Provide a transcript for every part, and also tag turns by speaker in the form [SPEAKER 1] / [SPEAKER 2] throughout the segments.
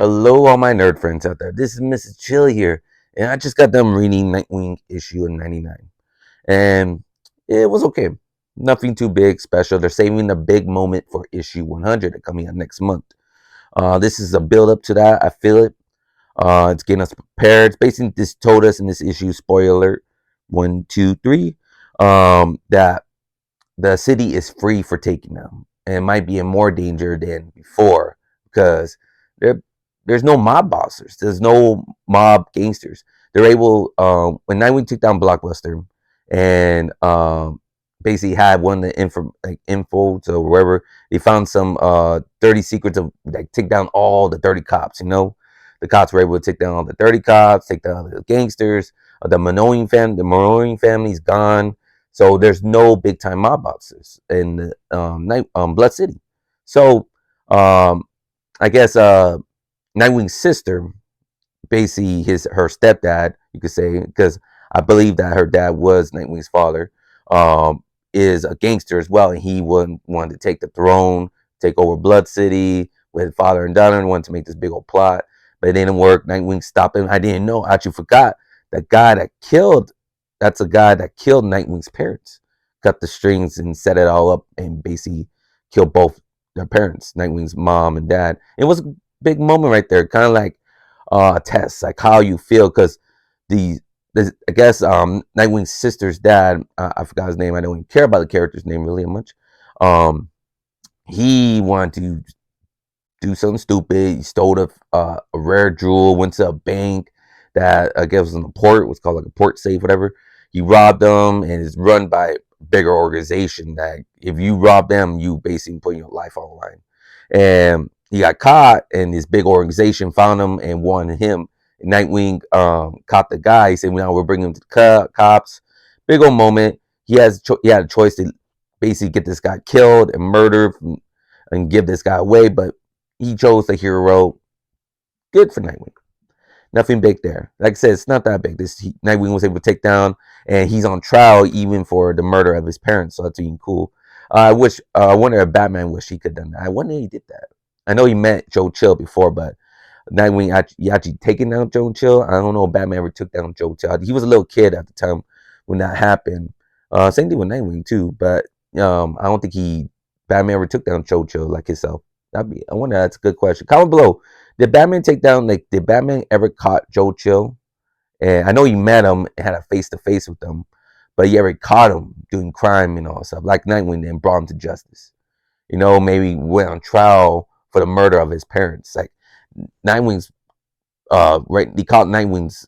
[SPEAKER 1] Hello, all my nerd friends out there. This is Mrs. Chill here, and I just got done reading Nightwing issue 99, and it was okay. Nothing too big, special. They're saving the big moment for issue 100 coming out next month. This is a build up to that. I feel it. It's getting us prepared. It's basically this told us in this issue. Spoiler alert: 1, 2, 3. That the city is free for taking now, and it might be in more danger than before because there there's no mob bosses, there's no mob gangsters. They're able when Nightwing took down Blockbuster and basically had one of the info to wherever they found some 30 secrets of like take down all the 30 cops. The cops were able to take down all the 30 cops, take down the gangsters. The Marine family's gone, so there's no big time mob bosses in the Blood City. So I guess Nightwing's sister, basically her stepdad, you could say, because I believe that her dad was Nightwing's father, is a gangster as well, and he wanted to take the throne, take over Blood City with father and daughter, and wanted to make this big old plot, but it didn't work. Nightwing stopped him. I didn't know. I actually forgot that guy that killed. That's a guy that killed Nightwing's parents. Cut the strings and set it all up, and basically killed both their parents, Nightwing's mom and dad. It was a big moment right there, kind of like a test, like how you feel, because I guess Nightwing's sister's dad, I forgot his name. I don't even care about the character's name really much. He wanted to do something stupid. He stole a rare jewel, went to a bank that I guess was in a port. It was called like a port safe, whatever. He robbed them, and it's run by a bigger organization that if you rob them, you basically put your life on the line. And he got caught, and this big organization found him and wanted him. Nightwing caught the guy. He said, "Now we're bringing him to the cops." Big old moment. He had a choice to basically get this guy killed and murdered and give this guy away, but he chose the hero. Good for Nightwing. Nothing big there. Like I said, it's not that big. Nightwing was able to take down, and he's on trial even for the murder of his parents. So that's even cool. I wonder if Batman wished he could have done that. I wonder if he did that. I know he met Joe Chill before, but Nightwing actually taking down Joe Chill. I don't know if Batman ever took down Joe Chill. He was a little kid at the time when that happened. Same thing with Nightwing too, but I don't think Batman ever took down Joe Chill like himself. I wonder. That's a good question. Comment below. Did Batman did Batman ever caught Joe Chill? And I know he met him and had a face to face with him, but he ever caught him doing crime and all stuff like Nightwing and brought him to justice. Maybe went on trial for the murder of his parents. Like Nightwing's, right? He caught Nightwing's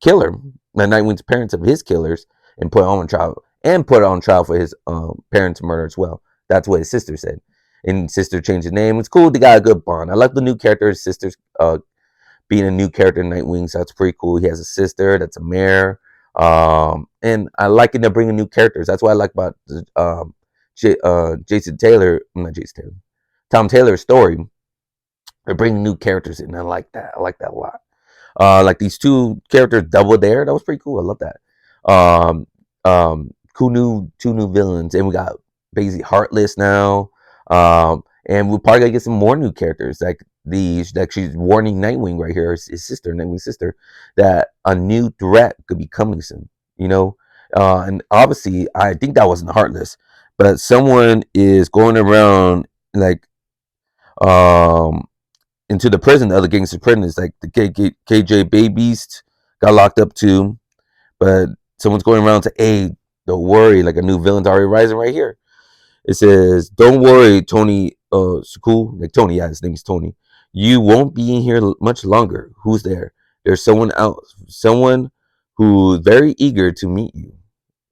[SPEAKER 1] killer, the Nightwing's parents of his killers, and put on trial for his parents' murder as well. That's what his sister said. And sister changed his name. It's cool. They got a good bond. I like the new character. His sister's being a new character in Nightwing, so that's pretty cool. He has a sister that's a mayor. And I like it. They're bringing new characters. That's what I like about Jason Taylor. Not Jason Taylor. Tom Taylor's story. They're bringing new characters in. I like that. I like that a lot. Like these two characters, Double Dare. That was pretty cool. I love that. Two new villains, and we got basically Heartless now. And we're probably gonna get some more new characters, like she's warning Nightwing right here, his sister, Nightwing's sister, that a new threat could be coming soon. And obviously, I think that wasn't Heartless, but someone is going around like into the prison, the other gangster prisoners, like the KJ Bay Beast got locked up too, but someone's going around to aid. Don't worry, like a new villain's already rising right here. It says, "Don't worry, Tony." Cool. Like Tony, yeah, his name is Tony. "You won't be in here much longer." Who's there? There's someone else, someone who's very eager to meet you.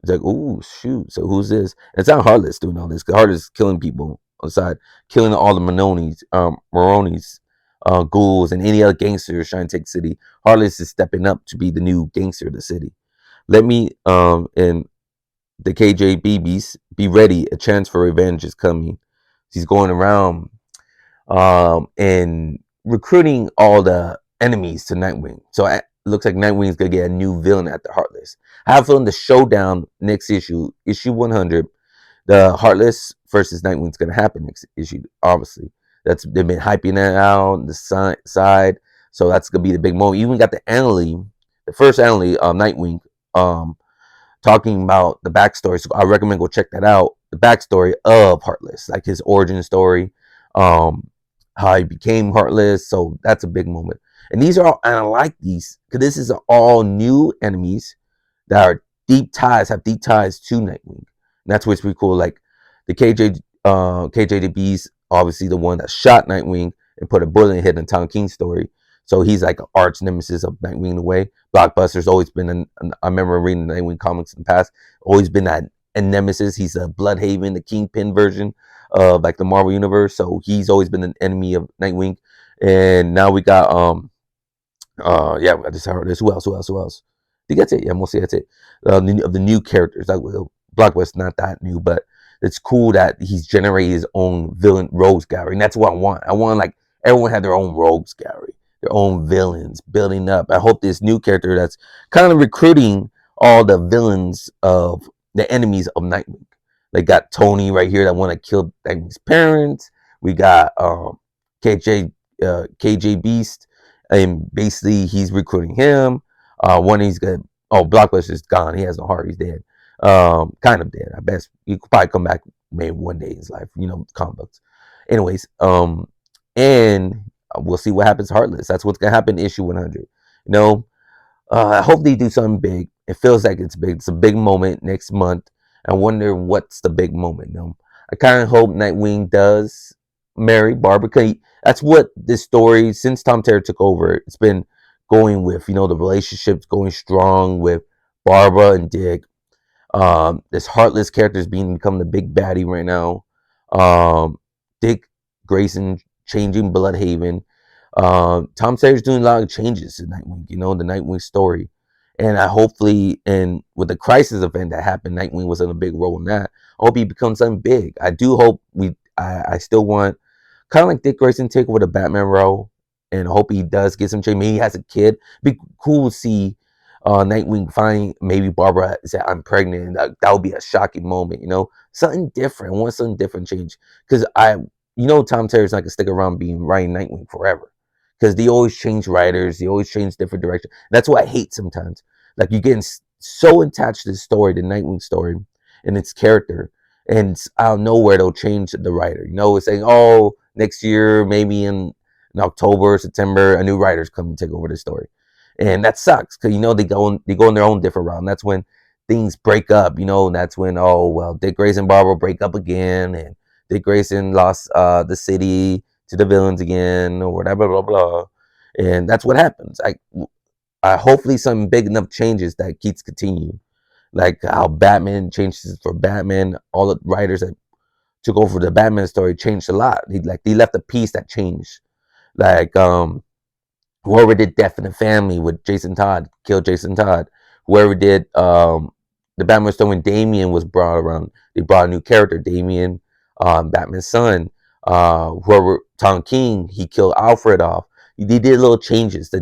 [SPEAKER 1] It's like, oh shoot. So who's this? And it's not Heartless doing all this. Cause Heartless is killing people on the side, killing all the Maronis, ghouls, and any other gangsters trying to take the city. Heartless is stepping up to be the new gangster of the city. Let me and the KJB beast, be ready. A chance for revenge is coming. He's going around and recruiting all the enemies to Nightwing. So it looks like Nightwing's gonna get a new villain at the Heartless. I have a feeling the showdown next issue 100, the Heartless versus Nightwing's gonna happen next issue. Obviously, They've been hyping it out on the side. So that's gonna be the big moment. You even got the Annalie, the first Annalie, Nightwing, um, talking about the backstory. So I recommend go check that out. The backstory of Heartless, like his origin story, um, how he became Heartless. So that's a big moment. And these are all, and I like these because this is all new enemies that are have deep ties to Nightwing. And that's what's pretty cool. Like the KJDB's obviously the one that shot Nightwing and put a bullet in hit in Tom King's story. So he's like an arch nemesis of Nightwing in a way. Blockbuster's always been I remember reading Nightwing comics in the past, always been that a nemesis. He's a Bloodhaven, the Kingpin version of like the Marvel universe. So he's always been an enemy of Nightwing. And now we got yeah, I just heard this. Who else? Who else? Who else? I think that's it. Yeah, mostly that's it. Of the new characters, like Blockbuster's not that new, but it's cool that he's generated his own villain rogues gallery, and that's what I want. I want like everyone had their own rogues gallery, their own villains building up. I hope this new character that's kind of recruiting all the villains of the enemies of Nightwing. They got Tony right here that want to kill Nightwing's parents. We got KJ KJ Beast, and basically he's recruiting him. One he's good. Oh, Blockbuster's gone. He has no heart. He's dead. Kind of dead. I bet he could probably come back maybe one day in his life. You know, comic books. Anyways, and we'll see what happens to Heartless. That's what's gonna happen in issue 100. You know, I hope they do something big. It feels like it's big. It's a big moment next month. I wonder what's the big moment. You know, I kind of hope Nightwing does marry Barbara. That's what this story, since Tom Taylor took over, it's been going with. You know, the relationship's going strong with Barbara and Dick. This Heartless character is become the big baddie right now. Dick Grayson changing Bloodhaven. Tom Sawyer's doing a lot of changes in Nightwing. You know, the Nightwing story, and I hopefully, and with the crisis event that happened, Nightwing was in a big role in that. I hope he becomes something big. I do hope we. I still want kind of like Dick Grayson take over the Batman role, and hope he does get some change. Maybe he has a kid. Be cool to see Nightwing finding maybe Barbara say I'm pregnant. That would be a shocking moment, you know, something different. I want something different change because Tom Taylor's not gonna stick around being writing Nightwing forever because they always change writers, they always change different directions. That's what I hate sometimes. Like you're getting so attached to the story, the Nightwing story, and its character, and out of nowhere they'll change the writer. You know, it's saying, oh, next year maybe in October, September, a new writer's coming to take over the story, and that sucks because they go in their own different route. And that's when things break up. You know, and that's when Dick Grayson and Barbara break up again, and Dick Grayson lost the city to the villains again, or whatever, blah blah. And that's what happens. I hopefully some big enough changes that keeps continuing, like how Batman changes for Batman. All the writers that took over the Batman story changed a lot. They left a piece that changed. Like whoever did Death in the Family with Jason Todd, killed Jason Todd. Whoever did the Batman story when Damian was brought around, they brought a new character, Damian, Batman's son. Whoever Tom King, he killed Alfred off. They did little changes to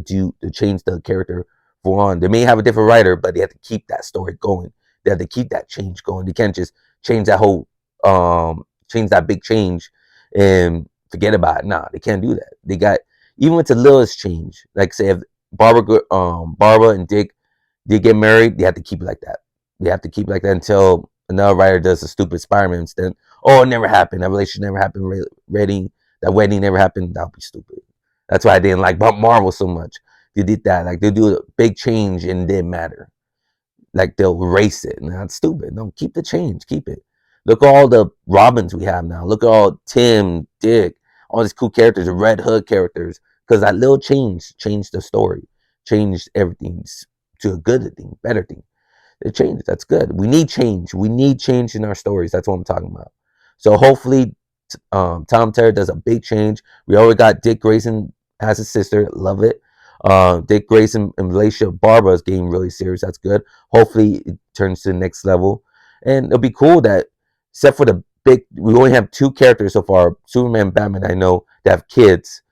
[SPEAKER 1] change the character for on. They may have a different writer, but they have to keep that story going. They have to keep that change going. They can't just change that whole change that big change and forget about it. Nah, they can't do that. They got even with the littlest change, like say if Barbara and Dick did get married, they have to keep it like that. They have to keep it like that until another writer does a stupid Spider-Man instead. Oh, it never happened. That relationship never happened. That wedding never happened. That would be stupid. That's why I didn't like Marvel so much. They did that. Like they do a big change and it didn't matter. Like they'll erase it. And that's stupid. No, keep the change. Keep it. Look at all the Robins we have now. Look at all Tim, Dick, all these cool characters, the Red Hood characters. Because that little change changed the story, changed everything to a good thing, better thing. It changed. That's good. We need change. We need change in our stories. That's what I'm talking about. So hopefully, Tom Taylor does a big change. We already got Dick Grayson as a sister. Love it. Dick Grayson in relationship Barbara is getting really serious. That's good. Hopefully, it turns to the next level. And it'll be cool that, except for we only have two characters so far, Superman and Batman, I know, that have kids.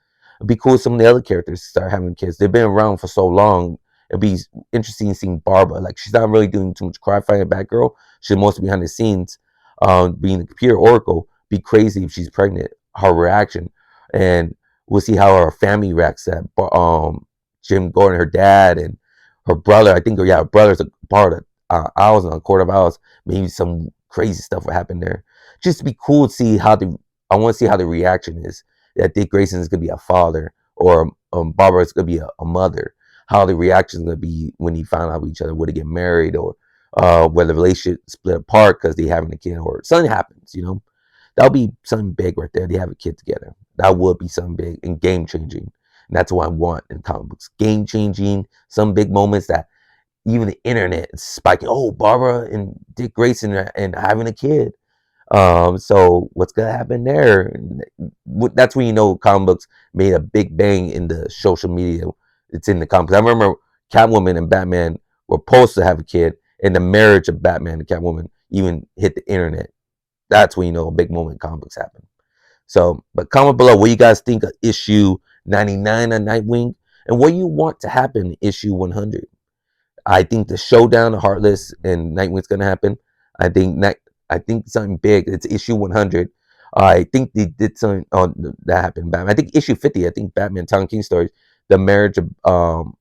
[SPEAKER 1] It'd be cool if some of the other characters start having kids. They've been around for so long. It'd be interesting seeing Barbara. Like she's not really doing too much cry fighting Batgirl. She's mostly behind the scenes, being the computer oracle. Be crazy if she's pregnant. Her reaction, and we'll see how our family reacts to that. Jim Gordon, her dad, and her brother. I think, yeah, her brother's a part of Owls and a Court of Owls. Maybe some crazy stuff will happen there. Just to be cool to see how the. I want to see how the reaction is. That Dick Grayson is gonna be a father, or Barbara is gonna be a mother. How the reaction is gonna be when he found out each other. Would they get married, or whether the relationship split apart because they having a kid, or something happens. That would be something big right there. They have a kid together. That would be something big and game changing. And that's what I want in comic books. Game changing, some big moments that even the internet is spiking. Oh, Barbara and Dick Grayson and having a kid. So what's gonna happen there? That's when you know comic books made a big bang in the social media. It's in the comics. I remember Catwoman and Batman were supposed to have a kid, and the marriage of Batman and Catwoman even hit the internet. That's when you know a big moment in comic books happen. So, but comment below what you guys think of issue 99 of Nightwing, and what you want to happen in issue 100. I think the showdown of Heartless and Nightwing's gonna happen. I think I think something big. It's issue 100. I think they did something that happened. Batman. I think issue 50. I think Batman Tom King stories. The marriage of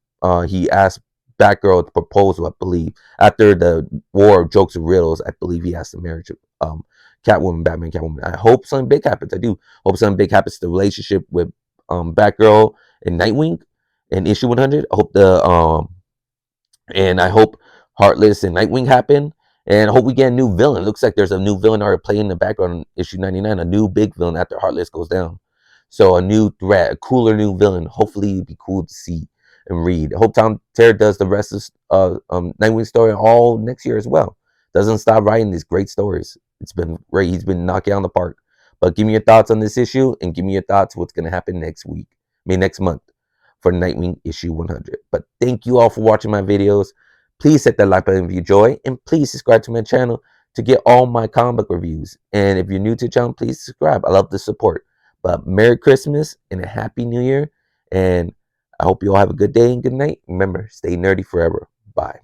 [SPEAKER 1] he asked Batgirl to proposal. I believe after the war of jokes and riddles. I believe he asked the marriage of Catwoman, Batman, Catwoman. I hope something big happens. I do hope something big happens to the relationship with Batgirl and Nightwing in issue 100. I hope Heartless and Nightwing happen. And I hope we get a new villain. It looks like there's a new villain already playing in the background in issue 99, a new big villain after Heartless goes down. So a new threat, a cooler new villain. Hopefully it'd be cool to see and read. I hope Tom Terry does the rest of Nightwing story all next year as well. Doesn't stop writing these great stories. It's been great. He's been knocking out the park. But give me your thoughts on this issue, and give me your thoughts what's going to happen next week. Next month for Nightwing issue 100. But thank you all for watching my videos. Please hit that like button if you enjoy, and please subscribe to my channel to get all my comic book reviews. And if you're new to the channel, please subscribe. I love the support. But Merry Christmas and a Happy New Year. And I hope you all have a good day and good night. Remember, stay nerdy forever. Bye.